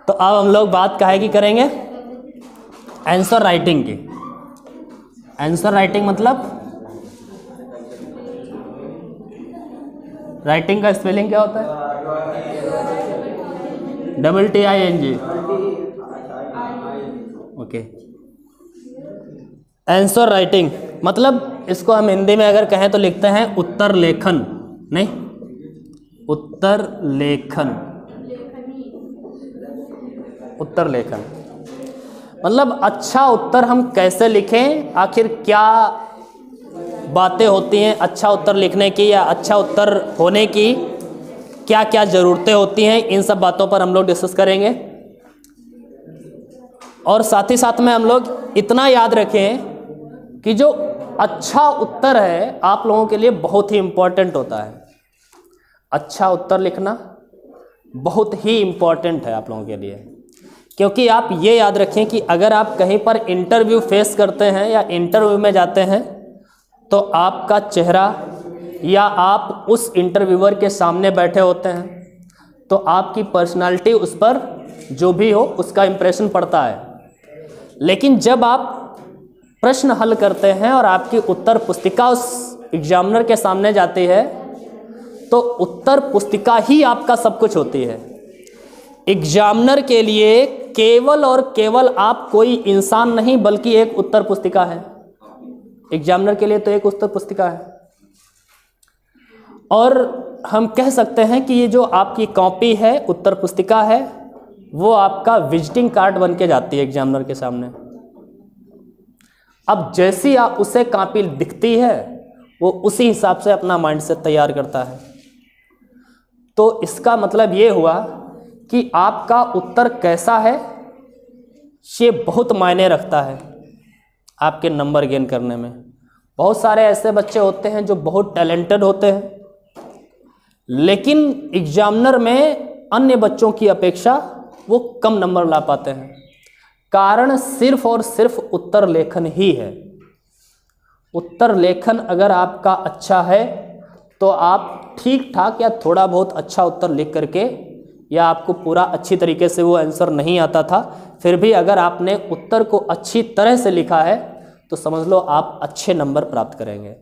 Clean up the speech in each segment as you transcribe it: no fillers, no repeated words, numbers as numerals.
तो अब हम लोग बात काहे की करेंगे? आंसर राइटिंग की। आंसर राइटिंग मतलब राइटिंग का स्पेलिंग क्या होता है? TTING। ओके। आंसर राइटिंग मतलब इसको हम हिंदी में अगर कहें तो लिखते हैं उत्तर लेखन। नहीं, उत्तर लेखन। उत्तर लेखन मतलब अच्छा उत्तर हम कैसे लिखें, आखिर क्या बातें होती हैं अच्छा उत्तर लिखने की या अच्छा उत्तर होने की, क्या क्या ज़रूरतें होती हैं, इन सब बातों पर हम लोग डिस्कस करेंगे। और साथ ही साथ में हम लोग इतना याद रखें कि जो अच्छा उत्तर है आप लोगों के लिए बहुत ही इम्पोर्टेंट होता है। अच्छा उत्तर लिखना बहुत ही इम्पोर्टेंट है आप लोगों के लिए, क्योंकि आप ये याद रखें कि अगर आप कहीं पर इंटरव्यू फेस करते हैं या इंटरव्यू में जाते हैं तो आपका चेहरा या आप उस इंटरव्यूअर के सामने बैठे होते हैं तो आपकी पर्सनालिटी उस पर जो भी हो उसका इम्प्रेशन पड़ता है। लेकिन जब आप प्रश्न हल करते हैं और आपकी उत्तर पुस्तिका उस एग्जामिनर के सामने जाती है तो उत्तर पुस्तिका ही आपका सब कुछ होती है। एग्जामिनर के लिए केवल और केवल आप कोई इंसान नहीं बल्कि एक उत्तर पुस्तिका है। एग्जामिनर के लिए तो एक उत्तर पुस्तिका है। और हम कह सकते हैं कि ये जो आपकी कॉपी है, उत्तर पुस्तिका है, वो आपका विजिटिंग कार्ड बन के जाती है एग्जामिनर के सामने। अब जैसी आप उसे कॉपी दिखती है वो उसी हिसाब से अपना माइंड सेट तैयार करता है। तो इसका मतलब ये हुआ कि आपका उत्तर कैसा है ये बहुत मायने रखता है आपके नंबर गेन करने में। बहुत सारे ऐसे बच्चे होते हैं जो बहुत टैलेंटेड होते हैं लेकिन एग्जामिनर में अन्य बच्चों की अपेक्षा वो कम नंबर ला पाते हैं। कारण सिर्फ और सिर्फ उत्तर लेखन ही है। उत्तर लेखन अगर आपका अच्छा है तो आप ठीक ठाक या थोड़ा बहुत अच्छा उत्तर लिख करके, या आपको पूरा अच्छी तरीके से वो आंसर नहीं आता था फिर भी अगर आपने उत्तर को अच्छी तरह से लिखा है तो समझ लो आप अच्छे नंबर प्राप्त करेंगे।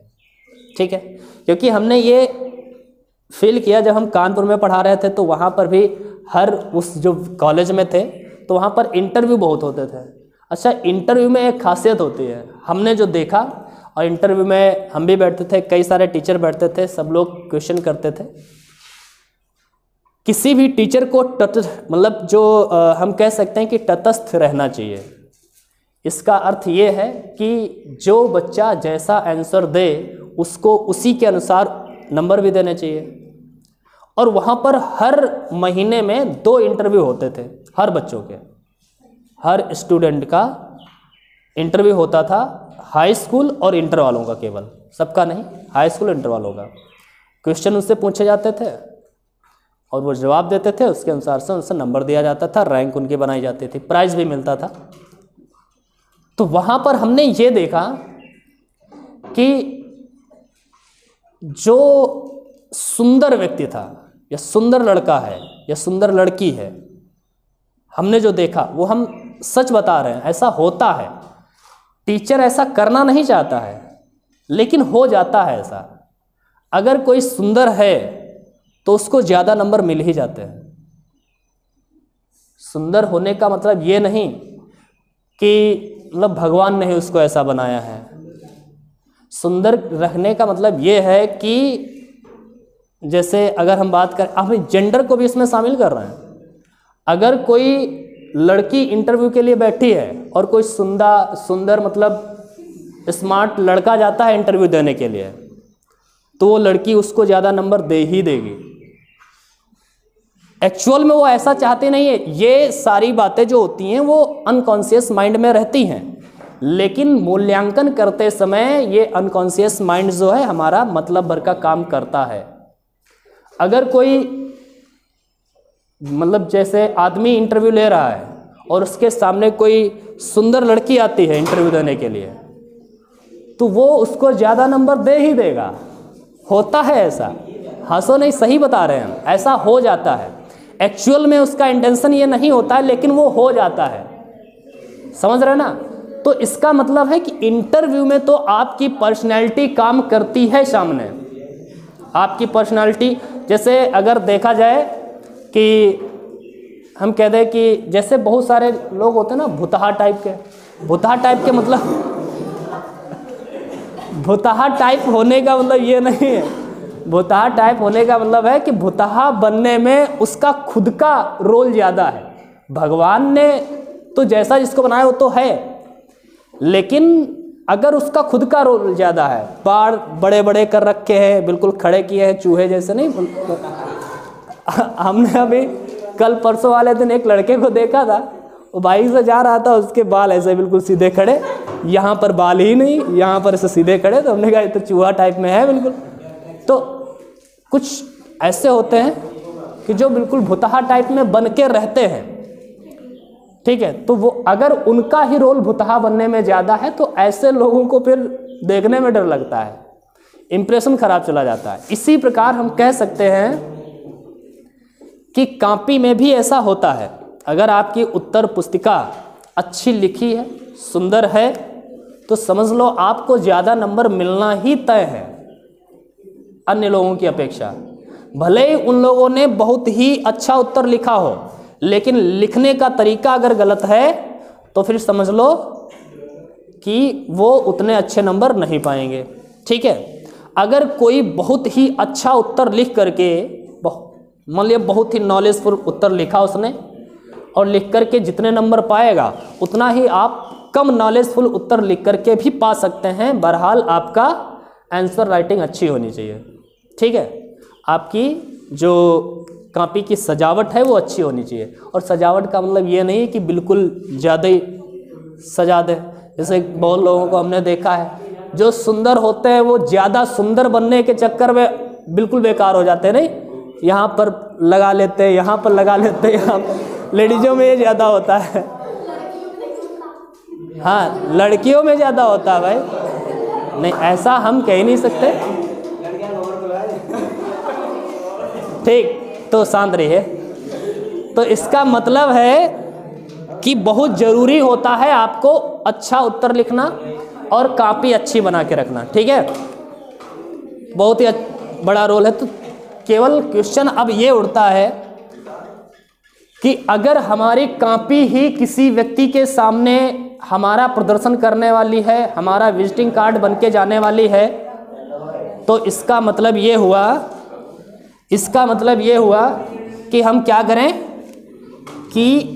ठीक है, क्योंकि हमने ये फील किया जब हम कानपुर में पढ़ा रहे थे तो वहाँ पर भी हर उस जो कॉलेज में थे तो वहाँ पर इंटरव्यू बहुत होते थे। अच्छा, इंटरव्यू में एक खासियत होती है, हमने जो देखा, और इंटरव्यू में हम भी बैठते थे, कई सारे टीचर बैठते थे, सब लोग क्वेश्चन करते थे। किसी भी टीचर को मतलब जो हम कह सकते हैं कि तटस्थ रहना चाहिए। इसका अर्थ ये है कि जो बच्चा जैसा आंसर दे उसको उसी के अनुसार नंबर भी देने चाहिए। और वहाँ पर हर महीने में 2 इंटरव्यू होते थे हर बच्चों के, हर स्टूडेंट का इंटरव्यू होता था। हाई स्कूल और इंटर वालों का, केवल सबका नहीं, हाई स्कूल इंटर वालों का। क्वेश्चन उससे पूछे जाते थे और वो जवाब देते थे, उसके अनुसार से उनसे नंबर दिया जाता था, रैंक उनकी बनाई जाती थी, प्राइज़ भी मिलता था। तो वहाँ पर हमने ये देखा कि जो सुंदर व्यक्ति था या सुंदर लड़का है या सुंदर लड़की है, हमने जो देखा वो हम सच बता रहे हैं, ऐसा होता है। टीचर ऐसा करना नहीं चाहता है लेकिन हो जाता है ऐसा। अगर कोई सुंदर है तो उसको ज़्यादा नंबर मिल ही जाते हैं। सुंदर होने का मतलब ये नहीं कि मतलब भगवान ने ही उसको ऐसा बनाया है। सुंदर रहने का मतलब ये है कि जैसे अगर हम बात करें, हम जेंडर को भी इसमें शामिल कर रहे हैं। अगर कोई लड़की इंटरव्यू के लिए बैठी है और कोई सुंदर मतलब स्मार्ट लड़का जाता है इंटरव्यू देने के लिए तो वो लड़की उसको ज़्यादा नंबर दे ही देगी। एक्चुअल में वो ऐसा चाहते नहीं है। ये सारी बातें जो होती हैं वो अनकॉन्शियस माइंड में रहती हैं, लेकिन मूल्यांकन करते समय ये अनकॉन्शियस माइंड जो है हमारा मतलब भर का काम करता है। अगर कोई मतलब जैसे आदमी इंटरव्यू ले रहा है और उसके सामने कोई सुंदर लड़की आती है इंटरव्यू देने के लिए तो वो उसको ज़्यादा नंबर दे ही देगा। होता है ऐसा, हंसो नहीं, सही बता रहे हैं हम, ऐसा हो जाता है। एक्चुअल में उसका इंटेंशन ये नहीं होता है, लेकिन वो हो जाता है। समझ रहे ना? तो इसका मतलब है कि इंटरव्यू में तो आपकी पर्सनैलिटी काम करती है सामने। आपकी पर्सनैलिटी, जैसे अगर देखा जाए कि हम कह दें कि जैसे बहुत सारे लोग होते हैं ना भुतहा टाइप के, भुतहा टाइप के मतलब भुतहा टाइप होने का मतलब ये नहीं है, भुतहा टाइप होने का मतलब है कि भुतहा बनने में उसका खुद का रोल ज़्यादा है। भगवान ने तो जैसा जिसको बनाया वो तो है, लेकिन अगर उसका खुद का रोल ज़्यादा है, बाल बड़े बड़े कर रखे हैं, बिल्कुल खड़े किए हैं चूहे जैसे, नहीं हमने अभी कल परसों वाले दिन एक लड़के को देखा था, वो बाइक से जा रहा था, उसके बाल ऐसे बिल्कुल सीधे खड़े, यहाँ पर बाल ही नहीं, यहाँ पर ऐसे सीधे खड़े, तो हमने कहा ये तो चूहा टाइप में है बिल्कुल। तो कुछ ऐसे होते हैं कि जो बिल्कुल भुतहा टाइप में बन के रहते हैं, ठीक है। तो वो अगर उनका ही रोल भुतहा बनने में ज़्यादा है तो ऐसे लोगों को फिर देखने में डर लगता है, इंप्रेशन खराब चला जाता है। इसी प्रकार हम कह सकते हैं कि कॉपी में भी ऐसा होता है। अगर आपकी उत्तर पुस्तिका अच्छी लिखी है, सुंदर है, तो समझ लो आपको ज़्यादा नंबर मिलना ही तय है अन्य लोगों की अपेक्षा। भले ही उन लोगों ने बहुत ही अच्छा उत्तर लिखा हो, लेकिन लिखने का तरीका अगर गलत है तो फिर समझ लो कि वो उतने अच्छे नंबर नहीं पाएंगे, ठीक है। अगर कोई बहुत ही अच्छा उत्तर लिख करके, मान लिया बहुत ही नॉलेजफुल उत्तर लिखा उसने, और लिख करके जितने नंबर पाएगा उतना ही आप कम नॉलेजफुल उत्तर लिख करके भी पा सकते हैं। बहरहाल आपका आंसर राइटिंग अच्छी होनी चाहिए, ठीक है। आपकी जो कॉपी की सजावट है वो अच्छी होनी चाहिए, और सजावट का मतलब ये नहीं कि बिल्कुल ज़्यादा ही सजा दे। जैसे बहुत लोगों को हमने देखा है, जो सुंदर होते हैं वो ज़्यादा सुंदर बनने के चक्कर में बिल्कुल बेकार हो जाते हैं। नहीं, यहाँ पर लगा लेते हैं, यहाँ पर लगा लेते हैं, यहाँ पर। लेडीज़ों में ये ज़्यादा होता है, हाँ लड़कियों में ज़्यादा होता है भाई। नहीं, ऐसा हम कह ही नहीं सकते, ठीक। तो शांत रहिए। तो इसका मतलब है कि बहुत ज़रूरी होता है आपको अच्छा उत्तर लिखना और कॉपी अच्छी बना के रखना, ठीक है। बहुत ही बड़ा रोल है। तो केवल क्वेश्चन अब ये उठता है कि अगर हमारी कॉपी ही किसी व्यक्ति के सामने हमारा प्रदर्शन करने वाली है, हमारा विजिटिंग कार्ड बन के जाने वाली है, तो इसका मतलब ये हुआ कि हम क्या करें कि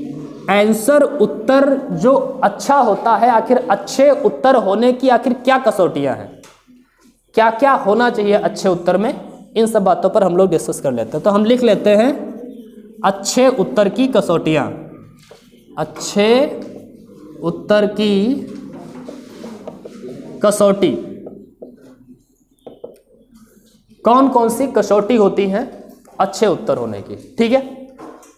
आंसर उत्तर जो अच्छा होता है, आखिर अच्छे उत्तर होने की आखिर क्या कसौटियां हैं, क्या क्या होना चाहिए अच्छे उत्तर में, इन सब बातों पर हम लोग डिस्कस कर लेते हैं। तो हम लिख लेते हैं अच्छे उत्तर की कसौटियां। अच्छे उत्तर की कसौटी, कौन कौन सी कसौटी होती हैं अच्छे उत्तर होने की, ठीक है।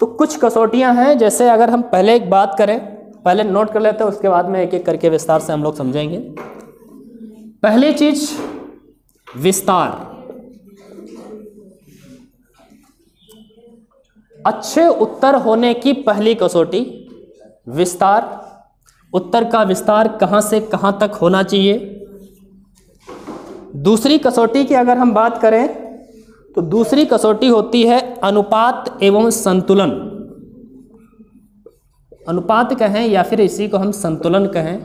तो कुछ कसौटियां हैं, जैसे अगर हम पहले एक बात करें, पहले नोट कर लेते हैं, उसके बाद में एक एक करके विस्तार से हम लोग समझेंगे। पहली चीज विस्तार। अच्छे उत्तर होने की पहली कसौटी विस्तार। उत्तर का विस्तार कहाँ से कहाँ तक होना चाहिए। दूसरी कसौटी की अगर हम बात करें तो दूसरी कसौटी होती है अनुपात एवं संतुलन। अनुपात कहें या फिर इसी को हम संतुलन कहें।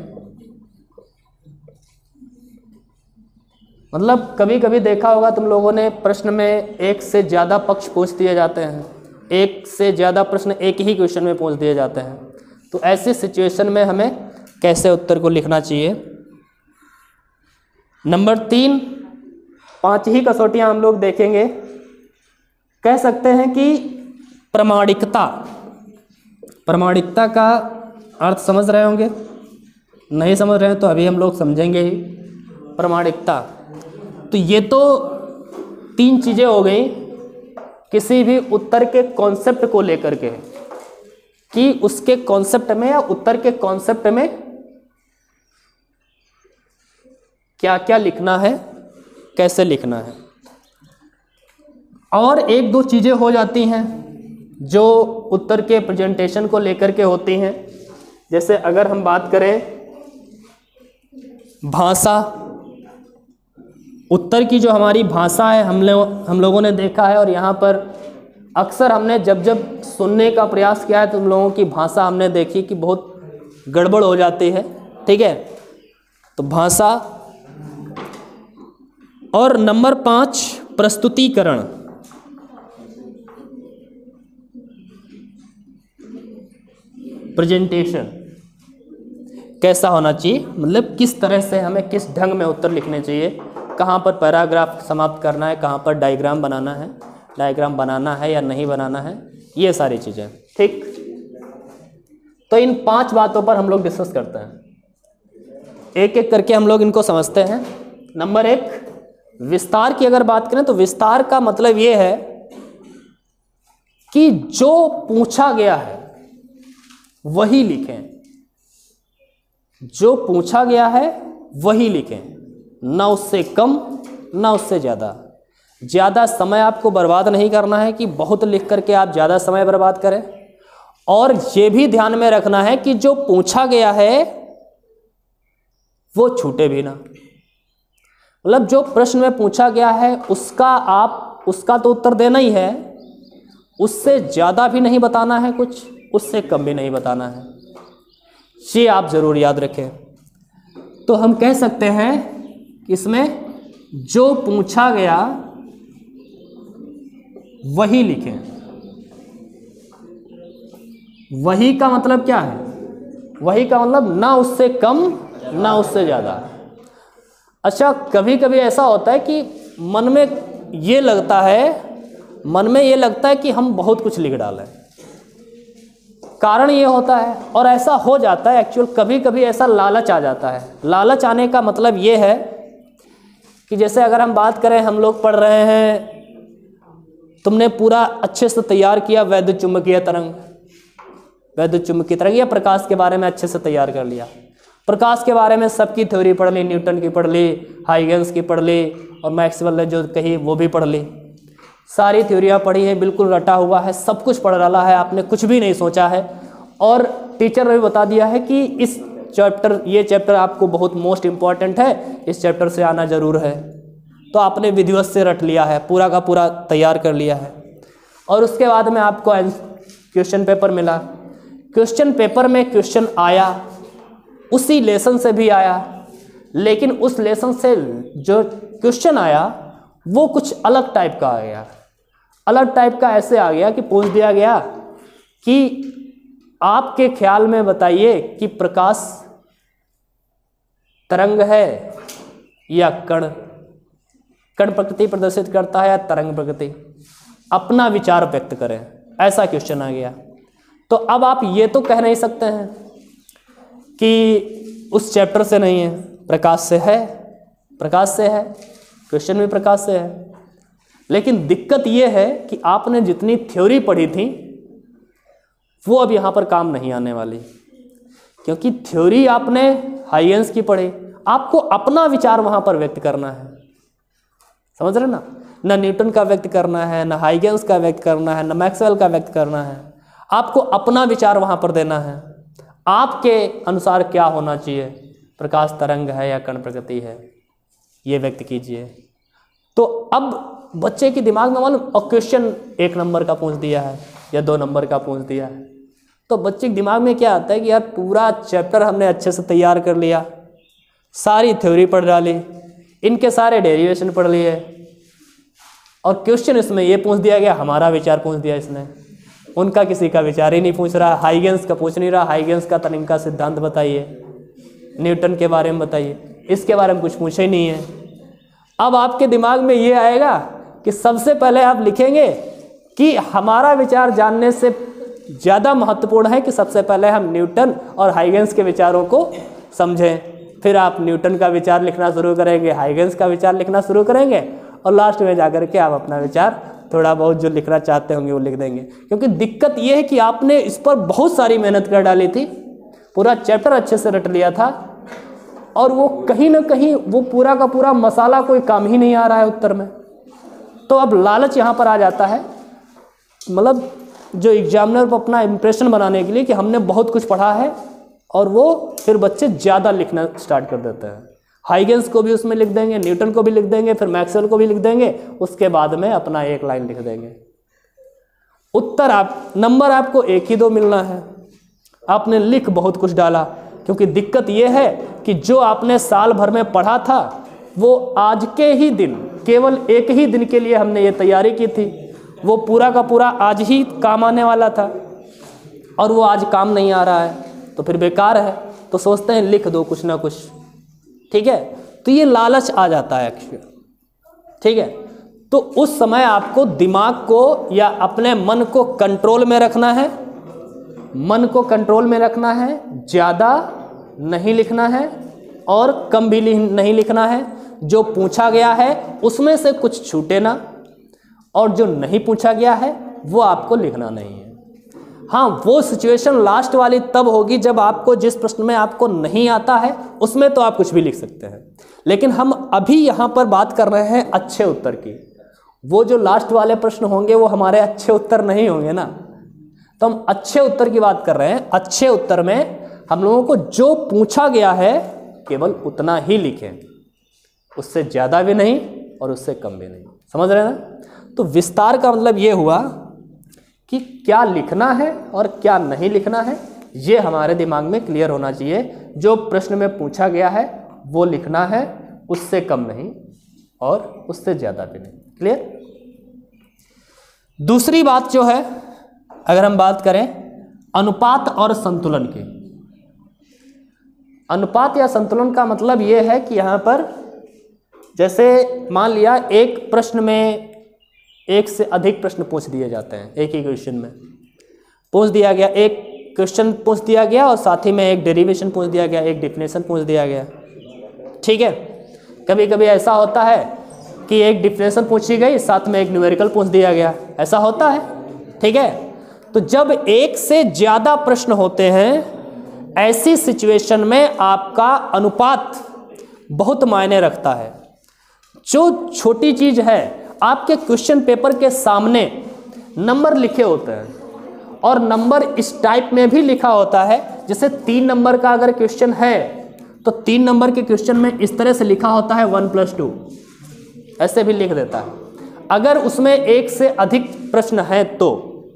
मतलब कभी कभी देखा होगा तुम लोगों ने, प्रश्न में एक से ज़्यादा पक्ष पूछ दिए जाते हैं, एक से ज़्यादा प्रश्न एक ही क्वेश्चन में पूछ दिए जाते हैं। तो ऐसी सिचुएशन में हमें कैसे उत्तर को लिखना चाहिए। नंबर 3, 5 ही कसौटियां हम लोग देखेंगे। कह सकते हैं कि प्रामाणिकता। प्रामाणिकता का अर्थ समझ रहे होंगे, नहीं समझ रहे हैं तो अभी हम लोग समझेंगे ही। प्रामाणिकता, तो ये तो 3 चीज़ें हो गई किसी भी उत्तर के कॉन्सेप्ट को लेकर के, कि उसके कॉन्सेप्ट में या उत्तर के कॉन्सेप्ट में क्या क्या लिखना है, कैसे लिखना है। और 1-2 चीज़ें हो जाती हैं जो उत्तर के प्रेजेंटेशन को लेकर के होती हैं। जैसे अगर हम बात करें भाषा, उत्तर की जो हमारी भाषा है हम लोगों ने देखा है, और यहाँ पर अक्सर हमने जब जब सुनने का प्रयास किया है तो हम लोगों की भाषा हमने देखी कि बहुत गड़बड़ हो जाती है। ठीक है, तो भाषा। और नंबर 5 प्रस्तुतिकरण। प्रेजेंटेशन कैसा होना चाहिए, मतलब किस तरह से हमें किस ढंग में उत्तर लिखने चाहिए, कहाँ पर पैराग्राफ समाप्त करना है, कहाँ पर डायग्राम बनाना है या नहीं बनाना है, ये सारी चीज़ें। ठीक, तो इन 5 बातों पर हम लोग डिस्कस करते हैं, एक एक करके हम लोग इनको समझते हैं। नंबर 1, विस्तार की अगर बात करें तो विस्तार का मतलब ये है कि जो पूछा गया है वही लिखें, जो पूछा गया है वही लिखें, ना उससे कम ना उससे ज़्यादा। ज़्यादा समय आपको बर्बाद नहीं करना है कि बहुत लिख करके आप ज़्यादा समय बर्बाद करें, और ये भी ध्यान में रखना है कि जो पूछा गया है वो छूटे भी ना। मतलब जो प्रश्न में पूछा गया है उसका तो उत्तर देना ही है, उससे ज़्यादा भी नहीं बताना है कुछ, उससे कम भी नहीं बताना है, ये आप ज़रूर याद रखें। तो हम कह सकते हैं कि इसमें जो पूछा गया वही लिखें। वही का मतलब क्या है? वही का मतलब ना उससे कम ना उससे ज़्यादा। अच्छा, कभी कभी ऐसा होता है कि मन में ये लगता है कि हम बहुत कुछ लिख डालें, कारण ये होता है, और ऐसा हो जाता है एक्चुअल, कभी कभी ऐसा लालच आ जाता है। लालच आने का मतलब ये है कि जैसे अगर हम बात करें, हम लोग पढ़ रहे हैं, तुमने पूरा अच्छे से तैयार किया विद्युत चुम्बकीय तरंग या प्रकाश के बारे में अच्छे से तैयार कर लिया, प्रकाश के बारे में सबकी थ्योरी पढ़ ली, न्यूटन की पढ़ ली, हाइगेंस की पढ़ ली, और मैक्सवेल ने जो कही वो भी पढ़ ली, सारी थ्योरियाँ पढ़ी है, बिल्कुल रटा हुआ है, सब कुछ पढ़ डाला है, आपने कुछ भी नहीं सोचा है, और टीचर ने भी बता दिया है कि ये चैप्टर आपको बहुत मोस्ट इम्पॉर्टेंट है, इस चैप्टर से आना जरूर है, तो आपने विधिवत से रट लिया है, पूरा का पूरा तैयार कर लिया है। और उसके बाद में आपको क्वेश्चन पेपर मिला, क्वेश्चन पेपर में क्वेश्चन आया, उसी लेसन से भी आया, लेकिन उस लेसन से जो क्वेश्चन आया वो कुछ अलग टाइप का आ गया। अलग टाइप का ऐसे आ गया कि पूछ दिया गया कि आपके ख्याल में बताइए कि प्रकाश तरंग है या कण प्रकृति प्रदर्शित करता है या तरंग प्रकृति, अपना विचार व्यक्त करें, ऐसा क्वेश्चन आ गया। तो अब आप ये तो कह नहीं सकते हैं कि उस चैप्टर से नहीं है, प्रकाश से है, क्वेश्चन भी प्रकाश से है, लेकिन दिक्कत ये है कि आपने जितनी थ्योरी पढ़ी थी वो अब यहाँ पर काम नहीं आने वाली, क्योंकि थ्योरी आपने हाइगेंस की पढ़ी, आपको अपना विचार वहाँ पर व्यक्त करना है, समझ रहे ना? ना न्यूटन का व्यक्त करना है, ना हाइगेंस का व्यक्त करना है, ना मैक्सवेल का व्यक्त करना है, आपको अपना विचार वहाँ पर देना है, आपके अनुसार क्या होना चाहिए, प्रकाश तरंग है या कण प्रकृति है, ये व्यक्त कीजिए। तो अब बच्चे के दिमाग में मालूम, और क्वेश्चन 1 नंबर का पूछ दिया है या 2 नंबर का पूछ दिया है, तो बच्चे के दिमाग में क्या आता है कि यार पूरा चैप्टर हमने अच्छे से तैयार कर लिया, सारी थ्योरी पढ़ डाली, इनके सारे डेरिवेशन पढ़ लिए, और क्वेश्चन इसमें ये पूछ दिया गया, हमारा विचार पूछ दिया इसने, उनका किसी का विचार ही नहीं पूछ रहा, हाइगेंस का पूछ नहीं रहा, हाइगेंस का तरंग का सिद्धांत बताइए, न्यूटन के बारे में बताइए, इसके बारे में कुछ पूछा ही नहीं है। अब आपके दिमाग में ये आएगा कि सबसे पहले आप लिखेंगे कि हमारा विचार जानने से ज़्यादा महत्वपूर्ण है कि सबसे पहले हम न्यूटन और हाइगेंस के विचारों को समझें, फिर आप न्यूटन का विचार लिखना शुरू करेंगे, हाइगेंस का विचार लिखना शुरू करेंगे, और लास्ट में जाकर के आप अपना विचार थोड़ा बहुत जो लिखना चाहते होंगे वो लिख देंगे। क्योंकि दिक्कत ये है कि आपने इस पर बहुत सारी मेहनत कर डाली थी, पूरा चैप्टर अच्छे से रट लिया था, और वो कहीं ना कहीं वो पूरा का पूरा मसाला कोई काम ही नहीं आ रहा है उत्तर में। तो अब लालच यहाँ पर आ जाता है, मतलब जो एग्जामिनर को अपना इम्प्रेशन बनाने के लिए कि हमने बहुत कुछ पढ़ा है, और वो फिर बच्चे ज़्यादा लिखना स्टार्ट कर देते हैं। हाइगेंस को भी उसमें लिख देंगे, न्यूटन को भी लिख देंगे, फिर मैक्सवेल को भी लिख देंगे, उसके बाद में अपना एक लाइन लिख देंगे। नंबर आपको 1 ही 2 मिलना है। आपने लिख बहुत कुछ डाला, क्योंकि दिक्कत ये है कि जो आपने साल भर में पढ़ा था वो आज के ही दिन, केवल एक ही दिन के लिए हमने ये तैयारी की थी, वो पूरा का पूरा आज ही काम आने वाला था, और वो आज काम नहीं आ रहा है तो फिर बेकार है। तो सोचते हैं लिख दो कुछ ना कुछ, ठीक है। तो ये लालच आ जाता है एक्चुअली, ठीक है। तो उस समय आपको दिमाग को या अपने मन को कंट्रोल में रखना है, मन को कंट्रोल में रखना है, ज़्यादा नहीं लिखना है और कम भी नहीं लिखना है। जो पूछा गया है उसमें से कुछ छूटे ना, और जो नहीं पूछा गया है वो आपको लिखना नहीं है। हाँ, वो सिचुएशन लास्ट वाली तब होगी जब आपको जिस प्रश्न में आपको नहीं आता है उसमें तो आप कुछ भी लिख सकते हैं, लेकिन हम अभी यहाँ पर बात कर रहे हैं अच्छे उत्तर की। वो जो लास्ट वाले प्रश्न होंगे वो हमारे अच्छे उत्तर नहीं होंगे ना, तो हम अच्छे उत्तर की बात कर रहे हैं। अच्छे उत्तर में हम लोगों को जो पूछा गया है केवल उतना ही लिखें, उससे ज़्यादा भी नहीं और उससे कम भी नहीं। समझ रहे हैं ना? तो विस्तार का मतलब ये हुआ कि क्या लिखना है और क्या नहीं लिखना है, ये हमारे दिमाग में क्लियर होना चाहिए। जो प्रश्न में पूछा गया है वो लिखना है, उससे कम नहीं और उससे ज़्यादा भी नहीं। क्लियर? दूसरी बात जो है, अगर हम बात करें अनुपात और संतुलन की, अनुपात या संतुलन का मतलब ये है कि यहाँ पर जैसे मान लिया एक प्रश्न में एक से अधिक प्रश्न पूछ दिए जाते हैं, एक ही क्वेश्चन में पूछ दिया गया, एक क्वेश्चन पूछ दिया गया और साथ ही में एक डेरिवेशन पूछ दिया गया, एक डिफिनेशन पूछ दिया गया, ठीक है। कभी कभी ऐसा होता है कि एक डिफिनेशन पूछी गई, साथ में एक न्यूमेरिकल पूछ दिया गया, ऐसा होता है, ठीक है। तो जब एक से ज़्यादा प्रश्न होते हैं, ऐसी सिचुएशन में आपका अनुपात बहुत मायने रखता है। जो छोटी चीज़ है, आपके क्वेश्चन पेपर के सामने नंबर लिखे होते हैं और नंबर इस टाइप में भी लिखा होता है, जैसे 3 नंबर का अगर क्वेश्चन है तो 3 नंबर के क्वेश्चन में इस तरह से लिखा होता है 1+2, ऐसे भी लिख देता है। अगर उसमें एक से अधिक प्रश्न है तो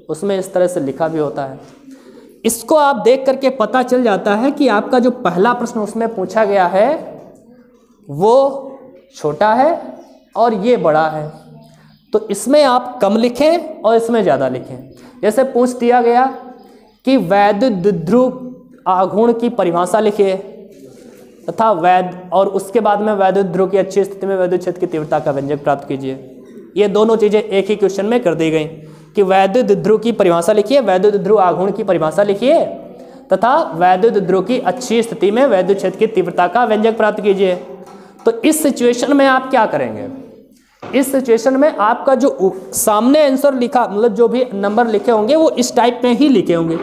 उसमें इस तरह से लिखा भी होता है। इसको आप देख करके पता चल जाता है कि आपका जो पहला प्रश्न उसमें पूछा गया है वो छोटा है और ये बड़ा है, तो इसमें आप कम लिखें और इसमें ज़्यादा लिखें। जैसे पूछ दिया गया कि वैद्युत आघूर्ण की परिभाषा लिखिए तथा और उसके बाद में वैद्युत की अच्छी स्थिति में वैद्युत क्षेत्र की तीव्रता का व्यंजक प्राप्त कीजिए। ये दोनों चीज़ें एक ही क्वेश्चन में कर दी गई कि वैद्युत ध्रुव की परिभाषा लिखिए, वैद्युत ध्रुव आघूर्ण की परिभाषा लिखिए तथा वैद्युत ध्रुव की अच्छी स्थिति में वैद्युत क्षेत्र की तीव्रता का व्यंजक प्राप्त कीजिए। तो इस सिचुएशन में आप क्या करेंगे? इस सिचुएशन में आपका जो सामने आंसर लिखा, मतलब जो भी नंबर लिखे होंगे वो इस टाइप में ही लिखे होंगे,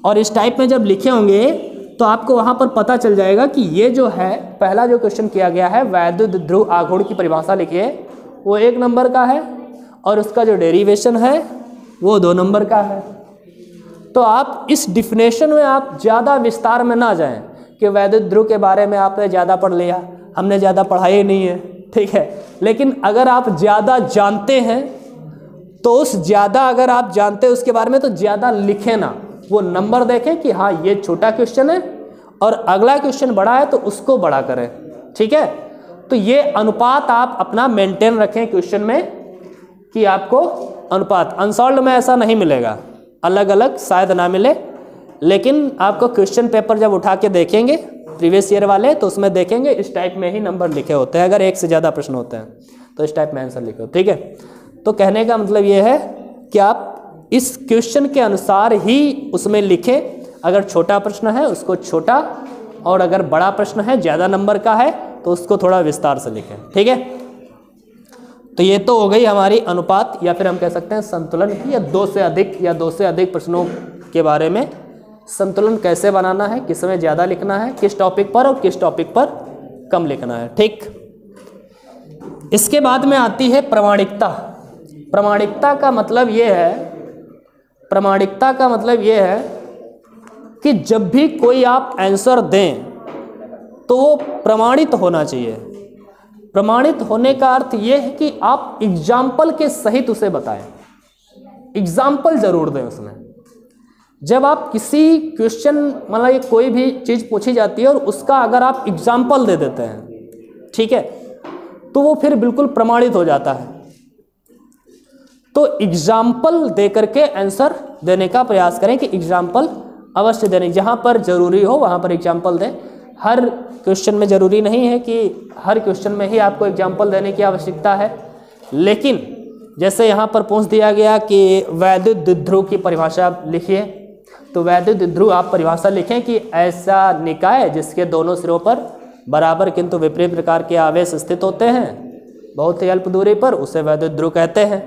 और इस टाइप में जब लिखे होंगे तो आपको वहाँ पर पता चल जाएगा कि ये जो है पहला जो क्वेश्चन किया गया है वैद्युत ध्रुव आघूर्ण की परिभाषा लिखिए, वो 1 नंबर का है और उसका जो डेरिवेशन है वो 2 नंबर का है। तो आप इस डिफिनेशन में आप ज़्यादा विस्तार में ना जाएं कि वैद्युत ध्रुव के बारे में आपने ज़्यादा पढ़ लिया, हमने ज़्यादा पढ़ा ही नहीं है, ठीक है। लेकिन अगर आप ज़्यादा जानते हैं तो उस ज़्यादा अगर आप जानते हैं उसके बारे में तो ज़्यादा लिखें ना, वो नंबर देखें कि हाँ ये छोटा क्वेश्चन है और अगला क्वेश्चन बड़ा है तो उसको बड़ा करें, ठीक है। तो ये अनुपात आप अपना मेंटेन रखें क्वेश्चन में कि आपको अनुपात अनसॉल्व्ड में ऐसा नहीं मिलेगा, अलग अलग शायद ना मिले, लेकिन आपको क्वेश्चन पेपर जब उठा के देखेंगे प्रीवियस ईयर वाले तो उसमें देखेंगे इस टाइप में ही नंबर लिखे होते हैं। अगर एक से ज़्यादा प्रश्न होते हैं तो इस टाइप में आंसर लिखे होते हैं, ठीक है। तो कहने का मतलब ये है कि आप इस क्वेश्चन के अनुसार ही उसमें लिखें। अगर छोटा प्रश्न है उसको छोटा, और अगर बड़ा प्रश्न है ज़्यादा नंबर का है तो उसको थोड़ा विस्तार से लिखें, ठीक है। तो ये तो हो गई हमारी अनुपात या फिर हम कह सकते हैं संतुलन की, या 2 से अधिक प्रश्नों के बारे में संतुलन कैसे बनाना है, किस में ज़्यादा लिखना है, किस टॉपिक पर और किस टॉपिक पर कम लिखना है, ठीक। इसके बाद में आती है प्रामाणिकता। प्रामाणिकता का मतलब ये है प्रामाणिकता का मतलब ये है कि जब भी कोई आप आंसर दें तो वो प्रमाणित होना चाहिए। प्रमाणित होने का अर्थ ये है कि आप एग्जाम्पल के सहित उसे बताएं, एग्जाम्पल जरूर दें उसमें। जब आप किसी क्वेश्चन मतलब कोई भी चीज़ पूछी जाती है और उसका अगर आप एग्जाम्पल दे देते हैं, ठीक है, तो वो फिर बिल्कुल प्रमाणित हो जाता है। तो एग्जाम्पल दे करके आंसर देने का प्रयास करें कि एग्जाम्पल अवश्य देने, जहाँ पर जरूरी हो वहाँ पर एग्जाम्पल दें। हर क्वेश्चन में ज़रूरी नहीं है कि हर क्वेश्चन में ही आपको एग्जाम्पल देने की आवश्यकता है, लेकिन जैसे यहाँ पर पूछ दिया गया कि वैद्युत द्विध्रुव की परिभाषा लिखिए, तो वैद्युत द्विध्रुव आप परिभाषा लिखें कि ऐसा निकाय जिसके दोनों सिरों पर बराबर किंतु विपरीत प्रकार के आवेश स्थित होते हैं बहुत ही अल्प दूरी पर, उसे वैद्युत ध्रुव कहते हैं।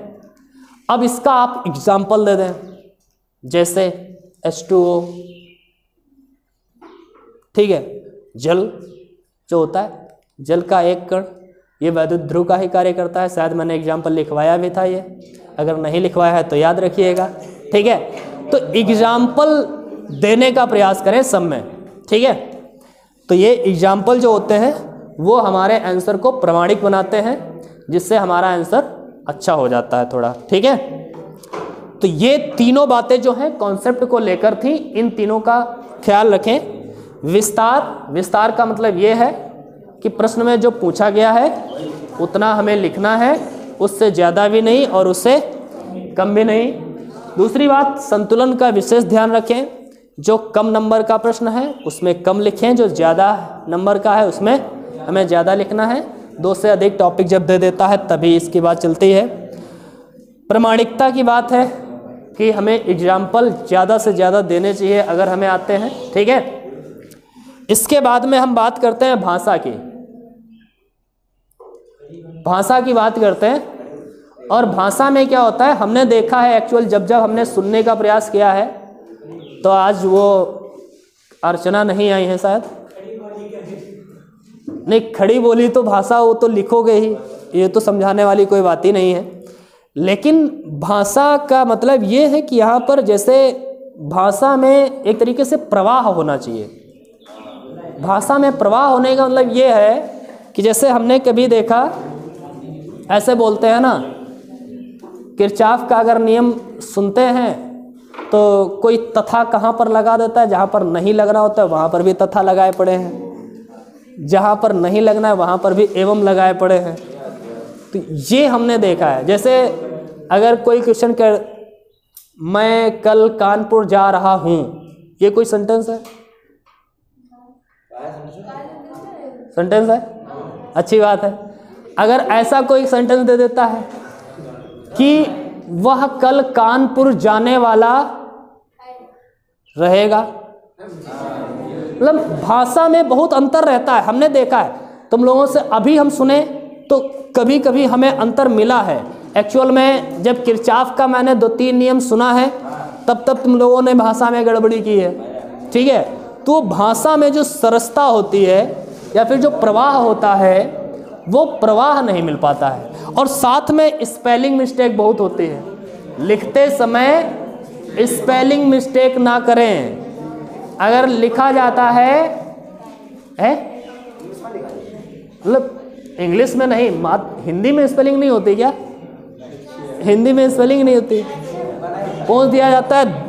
अब इसका आप एग्जाम्पल दे दें, जैसे H2O, ठीक है, जल जो होता है, जल का एक कण, ये वैद्युत ध्रुव का ही कार्य करता है। शायद मैंने एग्जाम्पल लिखवाया भी था, ये अगर नहीं लिखवाया है तो याद रखिएगा, ठीक है। तो एग्जाम्पल देने का प्रयास करें सब में, ठीक है। तो ये एग्जाम्पल जो होते हैं वो हमारे आंसर को प्रमाणिक बनाते हैं, जिससे हमारा आंसर अच्छा हो जाता है थोड़ा, ठीक है। तो ये तीनों बातें जो हैं कॉन्सेप्ट को लेकर थी, इन तीनों का ख्याल रखें। विस्तार का मतलब ये है कि प्रश्न में जो पूछा गया है उतना हमें लिखना है, उससे ज़्यादा भी नहीं और उससे कम भी नहीं। दूसरी बात, संतुलन का विशेष ध्यान रखें। जो कम नंबर का प्रश्न है उसमें कम लिखें, जो ज़्यादा नंबर का है उसमें हमें ज़्यादा लिखना है। 2 से अधिक टॉपिक जब दे देता है तभी इसकी बात चलती है। प्रामाणिकता की बात है कि हमें एग्जाम्पल ज़्यादा से ज़्यादा देने चाहिए अगर हमें आते हैं, ठीक है। इसके बाद में हम बात करते हैं भाषा की। भाषा की बात करते हैं, और भाषा में क्या होता है, हमने देखा है एक्चुअल जब हमने सुनने का प्रयास किया है, तो आज वो अर्चना नहीं आई है शायद, नहीं, खड़ी बोली तो भाषा वो तो लिखोगे ही, ये तो समझाने वाली कोई बात ही नहीं है। लेकिन भाषा का मतलब ये है कि यहाँ पर जैसे भाषा में एक तरीके से प्रवाह होना चाहिए। भाषा में प्रवाह होने का मतलब ये है कि जैसे हमने कभी देखा, ऐसे बोलते हैं ना, किरचॉफ का अगर नियम सुनते हैं तो कोई तथा कहाँ पर लगा देता है, जहाँ पर नहीं लगना होता है वहाँ पर भी तथा लगाए पड़े हैं, जहाँ पर नहीं लगना है वहाँ पर भी एवं लगाए पड़े हैं। तो ये हमने देखा है। जैसे अगर कोई क्वेश्चन कर, मैं कल कानपुर जा रहा हूँ, ये कोई सेंटेंस है? सेंटेंस है, अच्छी बात है। अगर ऐसा कोई सेंटेंस दे देता है कि वह कल कानपुर जाने वाला रहेगा, मतलब भाषा में बहुत अंतर रहता है। हमने देखा है, तुम लोगों से अभी हम सुने तो कभी कभी हमें अंतर मिला है। एक्चुअल में जब किरचॉफ का मैंने 2-3 नियम सुना है तब तुम लोगों ने भाषा में गड़बड़ी की है, ठीक है। तो भाषा में जो सरसता होती है या फिर जो प्रवाह होता है वो प्रवाह नहीं मिल पाता है। और साथ में स्पेलिंग मिस्टेक बहुत होती है। लिखते समय स्पेलिंग मिस्टेक ना करें। अगर लिखा जाता है मतलब इंग्लिश में नहीं, हिंदी में स्पेलिंग नहीं होती क्या? हिंदी में स्पेलिंग नहीं होती, पूछ दिया जाता है।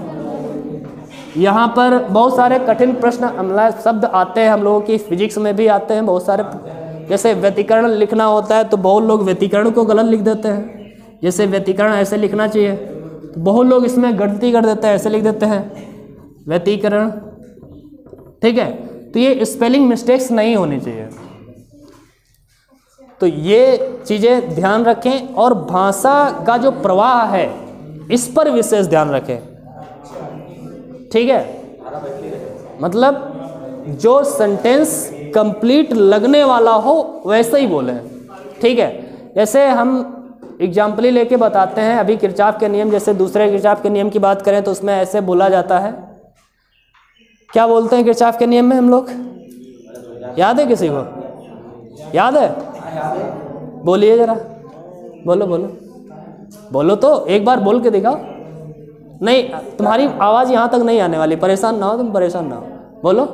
यहाँ पर बहुत सारे कठिन प्रश्न शब्द आते हैं, हम लोगों की फिजिक्स में भी आते हैं बहुत सारे। जैसे व्यतिकरण लिखना होता है तो बहुत लोग व्यतिकरण को गलत लिख देते हैं। जैसे व्यतिकरण ऐसे लिखना चाहिए तो बहुत लोग इसमें गलती कर देते हैं, ऐसे लिख देते हैं व्यतिकरण, ठीक है। तो ये स्पेलिंग मिस्टेक्स नहीं होनी चाहिए। तो ये चीज़ें ध्यान रखें। और भाषा का जो प्रवाह है इस पर विशेष ध्यान रखें, ठीक है। मतलब जो सेंटेंस कंप्लीट लगने वाला हो वैसे ही बोलें, ठीक है। जैसे हम एग्जाम्पल ही लेके बताते हैं। अभी किरचॉफ के नियम, जैसे दूसरे किरचॉफ के नियम की बात करें तो उसमें ऐसे बोला जाता है, क्या बोलते हैं किरचॉफ के नियम में हम लोग? याद है किसी को? याद है? बोलिए जरा, बोलो बोलो बोलो, तो एक बार बोल के दिखाओ। नहीं, तुम्हारी आवाज़ यहाँ तक नहीं आने वाली, परेशान ना हो तुम, परेशान ना हो, बोलो।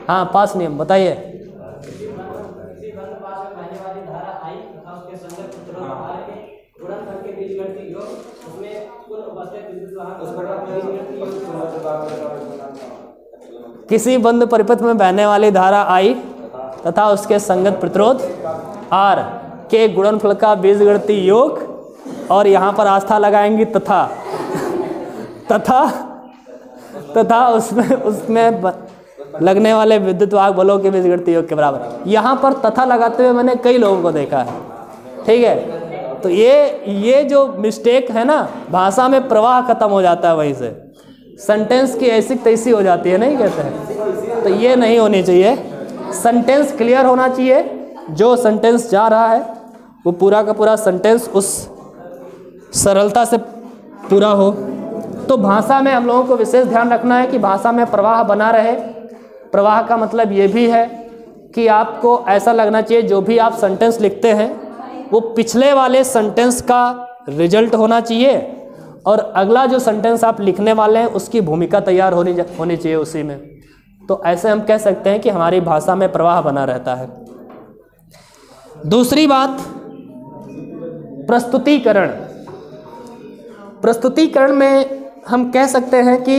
हाँ, पास नियम बताइए। किसी बंद परिपथ में बहने वाली धारा आई तथा उसके संगत प्रतिरोध आर के गुणनफल का बीजगणितीय योग, और यहाँ पर आस्था लगाएंगी तथा तथा उसमें लगने वाले विद्युत वाहक बलों के बीजगणितीय योग के बराबर। यहाँ पर तथा लगाते हुए मैंने कई लोगों को देखा है, ठीक है। तो ये जो मिस्टेक है ना, भाषा में प्रवाह खत्म हो जाता है, वहीं से सेंटेंस की ऐसी तैसी हो जाती है, नहीं कहते हैं, तो ये नहीं होनी चाहिए। सेंटेंस क्लियर होना चाहिए, जो सेंटेंस जा रहा है वो पूरा का पूरा सेंटेंस उस सरलता से पूरा हो। तो भाषा में हम लोगों को विशेष ध्यान रखना है कि भाषा में प्रवाह बना रहे। प्रवाह का मतलब ये भी है कि आपको ऐसा लगना चाहिए जो भी आप सेंटेंस लिखते हैं वो पिछले वाले सेंटेंस का रिजल्ट होना चाहिए, और अगला जो सेंटेंस आप लिखने वाले हैं उसकी भूमिका तैयार होनी चाहिए उसी में। तो ऐसे हम कह सकते हैं कि हमारी भाषा में प्रवाह बना रहता है। दूसरी बात, प्रस्तुतिकरण। प्रस्तुतिकरण में हम कह सकते हैं कि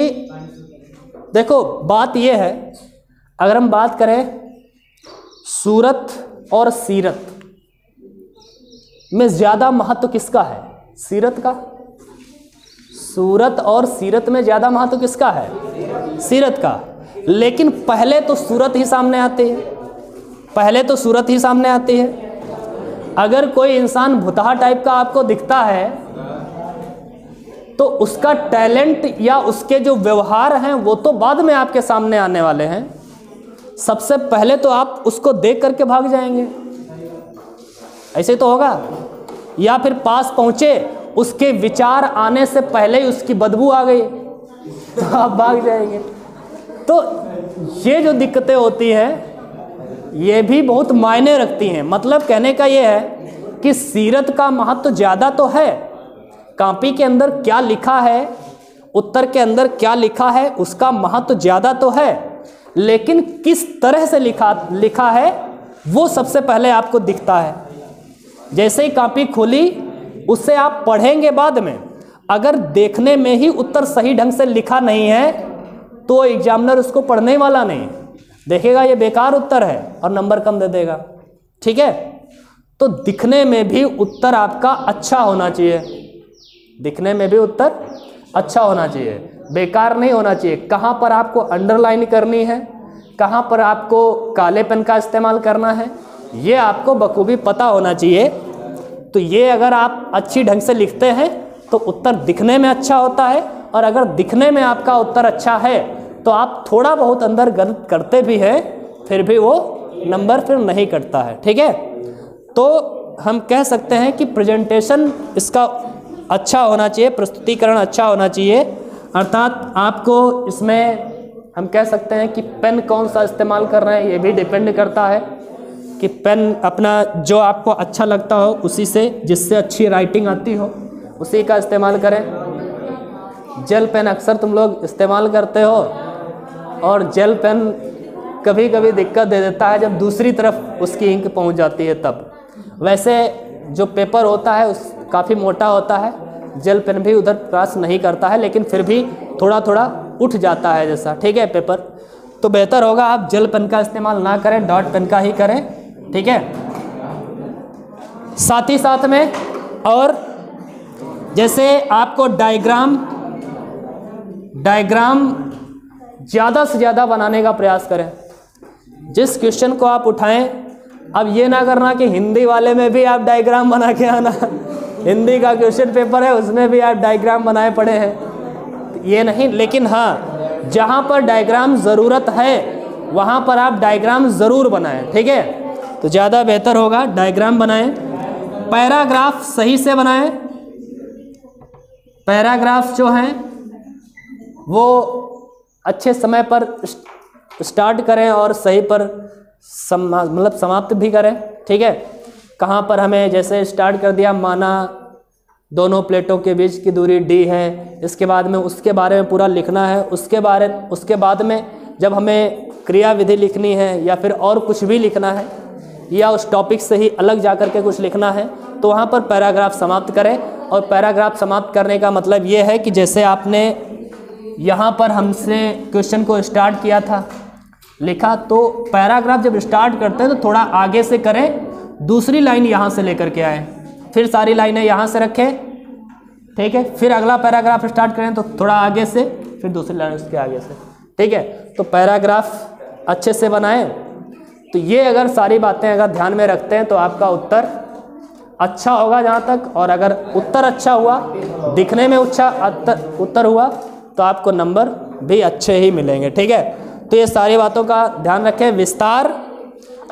देखो, बात यह है, अगर हम बात करें सूरत और सीरत में ज़्यादा महत्व किसका है? सीरत का। सूरत और सीरत में ज़्यादा महत्व किसका है? सीरत का। लेकिन पहले तो सूरत ही सामने आती है, पहले तो सूरत ही सामने आती है। अगर कोई इंसान भुतहा टाइप का आपको दिखता है तो उसका टैलेंट या उसके जो व्यवहार हैं वो तो बाद में आपके सामने आने वाले हैं। सबसे पहले तो आप उसको देख करके भाग जाएंगे, ऐसे तो होगा। या फिर पास पहुंचे, उसके विचार आने से पहले ही उसकी बदबू आ गई तो आप भाग जाएंगे। तो ये जो दिक्कतें होती हैं ये भी बहुत मायने रखती हैं। मतलब कहने का ये है कि सीरत का महत्व ज़्यादा तो है, कॉपी के अंदर क्या लिखा है, उत्तर के अंदर क्या लिखा है, उसका महत्व ज़्यादा तो है, लेकिन किस तरह से लिखा है वो सबसे पहले आपको दिखता है। जैसे ही कॉपी खोली उससे आप पढ़ेंगे बाद में, अगर देखने में ही उत्तर सही ढंग से लिखा नहीं है तो एग्जामिनर उसको पढ़ने वाला नहीं, देखेगा ये बेकार उत्तर है और नंबर कम दे देगा, ठीक है। तो दिखने में भी उत्तर आपका अच्छा होना चाहिए, दिखने में भी उत्तर अच्छा होना चाहिए, बेकार नहीं होना चाहिए। कहाँ पर आपको अंडरलाइन करनी है, कहाँ पर आपको काले पेन का इस्तेमाल करना है, ये आपको बखूबी पता होना चाहिए। तो ये अगर आप अच्छी ढंग से लिखते हैं तो उत्तर दिखने में अच्छा होता है, और अगर दिखने में आपका उत्तर अच्छा है तो आप थोड़ा बहुत अंदर गलत करते भी हैं, फिर भी वो नंबर फिर नहीं कटता है, ठीक है। तो हम कह सकते हैं कि प्रेजेंटेशन इसका अच्छा होना चाहिए, प्रस्तुतिकरण अच्छा होना चाहिए। अर्थात आपको इसमें हम कह सकते हैं कि पेन कौन सा इस्तेमाल कर रहे हैं ये भी डिपेंड करता है कि पेन अपना जो आपको अच्छा लगता हो उसी से, जिससे अच्छी राइटिंग आती हो उसी का इस्तेमाल करें। जेल पेन अक्सर तुम लोग इस्तेमाल करते हो, और जेल पेन कभी कभी दिक्कत दे देता है जब दूसरी तरफ उसकी इंक पहुंच जाती है तब। वैसे जो पेपर होता है उस काफ़ी मोटा होता है, जेल पेन भी उधर क्रॉस नहीं करता है, लेकिन फिर भी थोड़ा थोड़ा उठ जाता है जैसा, ठीक है पेपर। तो बेहतर होगा आप जेल पेन का इस्तेमाल ना करें, डॉट पेन का ही करें, ठीक है। साथ ही साथ में और जैसे आपको डायग्राम ज़्यादा से ज़्यादा बनाने का प्रयास करें। जिस क्वेश्चन को आप उठाएं, अब ये ना करना कि हिंदी वाले में भी आप डायग्राम बना के आना, हिंदी का क्वेश्चन पेपर है उसमें भी आप डायग्राम बनाए पड़े हैं, ये नहीं। लेकिन हाँ, जहाँ पर डायग्राम ज़रूरत है वहाँ पर आप डायग्राम ज़रूर बनाएं, ठीक है। तो ज़्यादा बेहतर होगा डायग्राम बनाएं। पैराग्राफ सही से बनाएं, पैराग्राफ जो हैं वो अच्छे समय पर स्टार्ट करें और सही पर मतलब समाप्त भी करें। ठीक है, कहाँ पर हमें जैसे स्टार्ट कर दिया, माना दोनों प्लेटों के बीच की दूरी d है, इसके बाद में उसके बारे में पूरा लिखना है। उसके बाद में जब हमें क्रिया विधि लिखनी है या फिर और कुछ भी लिखना है या उस टॉपिक से ही अलग जा कर के कुछ लिखना है तो वहाँ पर पैराग्राफ समाप्त करें। और पैराग्राफ समाप्त करने का मतलब ये है कि जैसे आपने यहाँ पर हमसे क्वेश्चन को स्टार्ट किया था, लिखा, तो पैराग्राफ जब स्टार्ट करते हैं तो थोड़ा आगे से करें, दूसरी लाइन यहाँ से लेकर के आए, फिर सारी लाइनें यहाँ से रखें। ठीक है, फिर अगला पैराग्राफ स्टार्ट करें तो थोड़ा आगे से, फिर दूसरी लाइन उसके आगे से। ठीक है, तो पैराग्राफ अच्छे से बनाएं। तो ये अगर सारी बातें अगर ध्यान में रखते हैं तो आपका उत्तर अच्छा होगा जहाँ तक। और अगर उत्तर अच्छा हुआ, दिखने में अच्छा उत्तर हुआ, तो आपको नंबर भी अच्छे ही मिलेंगे। ठीक है, तो ये सारी बातों का ध्यान रखें। विस्तार,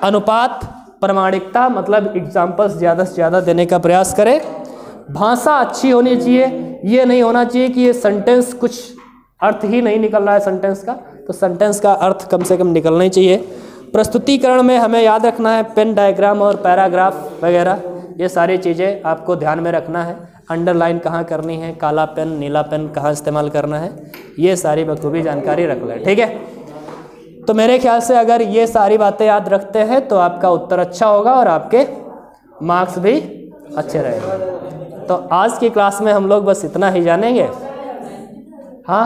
अनुपात, प्रामाणिकता, मतलब एग्जाम्पल्स ज़्यादा से ज़्यादा देने का प्रयास करें। भाषा अच्छी होनी चाहिए, ये नहीं होना चाहिए कि ये सेंटेंस कुछ अर्थ ही नहीं निकल रहा है सेंटेंस का, तो सेंटेंस का अर्थ कम से कम निकलना ही चाहिए। प्रस्तुतिकरण में हमें याद रखना है पेन डायग्राम और पैराग्राफ वगैरह, ये सारी चीज़ें आपको ध्यान में रखना है। अंडरलाइन कहाँ करनी है, काला पेन नीला पेन कहाँ इस्तेमाल करना है, ये सारी बखूबी जानकारी रख लें। ठीक है, तो मेरे ख्याल से अगर ये सारी बातें याद रखते हैं तो आपका उत्तर अच्छा होगा और आपके मार्क्स भी अच्छे रहेंगे। तो आज की क्लास में हम लोग बस इतना ही जानेंगे। हाँ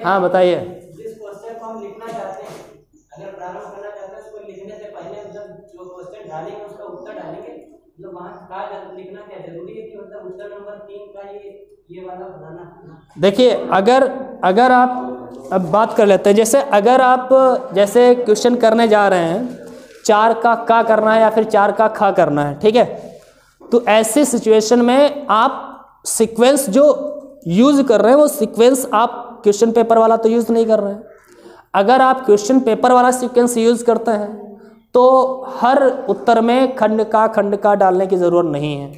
हाँ बताइए। जिस क्वेश्चन को हम लिखना चाहते हैं, अगर प्रारंभ करना चाहते हैं उसको लिखने से पहले मतलब जो क्वेश्चन डालेंगे उसका उत्तर डालेंगे, मतलब वहाँ का लिखना क्या जरूरी है कि मतलब उत्तर नंबर 3 का ये वाला बनाना। देखिए, अगर आप अब बात कर लेते हैं, जैसे अगर आप जैसे क्वेश्चन करने जा रहे हैं 4 का करना है या फिर 4 का खा करना है, ठीक है, तो ऐसी सिचुएशन में आप सीक्वेंस जो यूज़ कर रहे हैं वो सीक्वेंस आप क्वेश्चन पेपर वाला तो यूज़ नहीं कर रहे हैं। अगर आप क्वेश्चन पेपर वाला सीक्वेंस यूज़ करते हैं तो हर उत्तर में खंड का डालने की ज़रूरत नहीं है,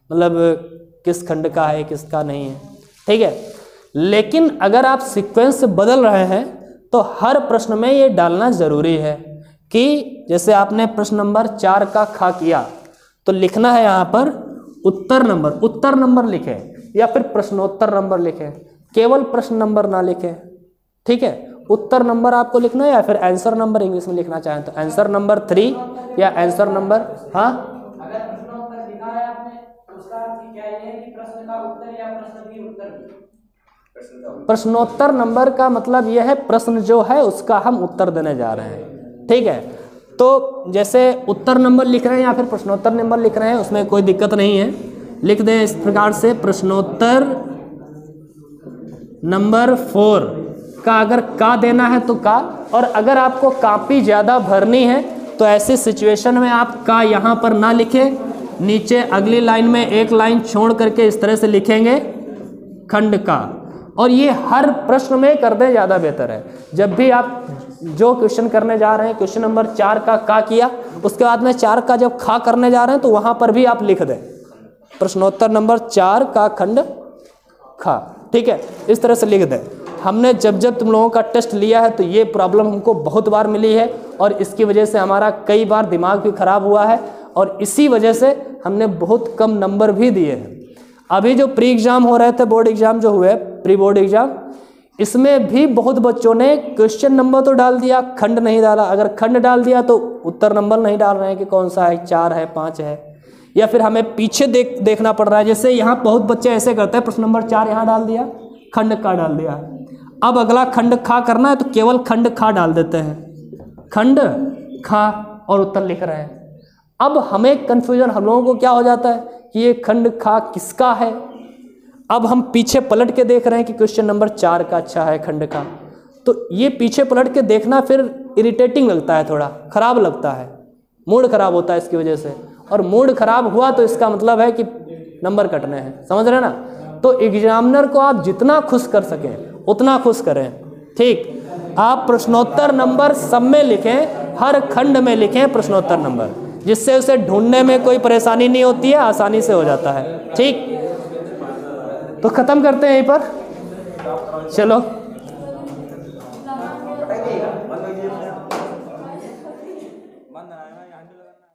मतलब किस खंड का है किसका नहीं है। ठीक है, लेकिन अगर आप सीक्वेंस बदल रहे हैं तो हर प्रश्न में ये डालना ज़रूरी है कि जैसे आपने प्रश्न नंबर 4 का खा किया तो लिखना है यहाँ पर उत्तर नंबर लिखें या फिर प्रश्नोत्तर नंबर लिखें, केवल प्रश्न नंबर ना लिखें। ठीक है, उत्तर नंबर आपको लिखना है या फिर आंसर नंबर इंग्लिश में लिखना चाहें तो आंसर नंबर 3 या आंसर नंबर। हाँ, अगर प्रश्नोत्तर लिखा है आपने उसका अर्थ क्या है कि प्रश्न का उत्तर या प्रश्न की उत्तर। प्रश्नोत्तर नंबर का मतलब यह है प्रश्न जो है उसका हम उत्तर देने जा रहे हैं। ठीक है, तो जैसे उत्तर नंबर लिख रहे हैं या फिर प्रश्नोत्तर नंबर लिख रहे हैं उसमें कोई दिक्कत नहीं है, लिख दें इस प्रकार से प्रश्नोत्तर नंबर 4 का अगर का देना है तो का। और अगर आपको कॉपी ज़्यादा भरनी है तो ऐसी सिचुएशन में आप का यहाँ पर ना लिखें, नीचे अगली लाइन में एक लाइन छोड़ करके इस तरह से लिखेंगे खंड का, और ये हर प्रश्न में कर दें, ज़्यादा बेहतर है। जब भी आप जो क्वेश्चन करने जा रहे हैं, क्वेश्चन नंबर 4 का का किया, उसके बाद में 4 का जब खा करने जा रहे हैं तो वहाँ पर भी आप लिख दें प्रश्नोत्तर नंबर 4 का खंड खा। ठीक है, इस तरह से लिख दें। हमने जब तुम लोगों का टेस्ट लिया है तो ये प्रॉब्लम हमको बहुत बार मिली है और इसकी वजह से हमारा कई बार दिमाग भी खराब हुआ है और इसी वजह से हमने बहुत कम नंबर भी दिए हैं। अभी जो प्री एग्ज़ाम हो रहे थे, बोर्ड एग्ज़ाम जो हुए, प्री बोर्ड एग्ज़ाम, इसमें भी बहुत बच्चों ने क्वेश्चन नंबर तो डाल दिया, खंड नहीं डाला। अगर खंड डाल दिया तो उत्तर नंबर नहीं डाल रहे हैं कि कौन सा है, 4 है 5 है, या फिर हमें पीछे देखना पड़ रहा है। जैसे यहाँ बहुत बच्चे ऐसे करते हैं, प्रश्न नंबर 4 यहाँ डाल दिया, खंड का डाल दिया, अब अगला खंड खा करना है तो केवल खंड खा डाल देते हैं, खंड खा, और उत्तर लिख रहे हैं। अब हमें कन्फ्यूजन हम लोगों को क्या हो जाता है कि ये खंड खा किसका है। अब हम पीछे पलट के देख रहे हैं कि क्वेश्चन नंबर 4 का अच्छा है खंड का, तो ये पीछे पलट के देखना फिर इरिटेटिंग लगता है, थोड़ा ख़राब लगता है, मूड ख़राब होता है इसकी वजह से। और मूड ख़राब हुआ तो इसका मतलब है कि नंबर कटने हैं, समझ रहे ना। तो एग्जामिनर को आप जितना खुश कर सकें उतना खुश करें। ठीक, आप प्रश्नोत्तर नंबर सब में लिखें, हर खंड में लिखें प्रश्नोत्तर नंबर, जिससे उसे ढूंढने में कोई परेशानी नहीं होती है, आसानी से हो जाता है। ठीक, तो ख़त्म करते हैं यहीं पर, चलो। बंद आएगा यहाँ पे लगाना।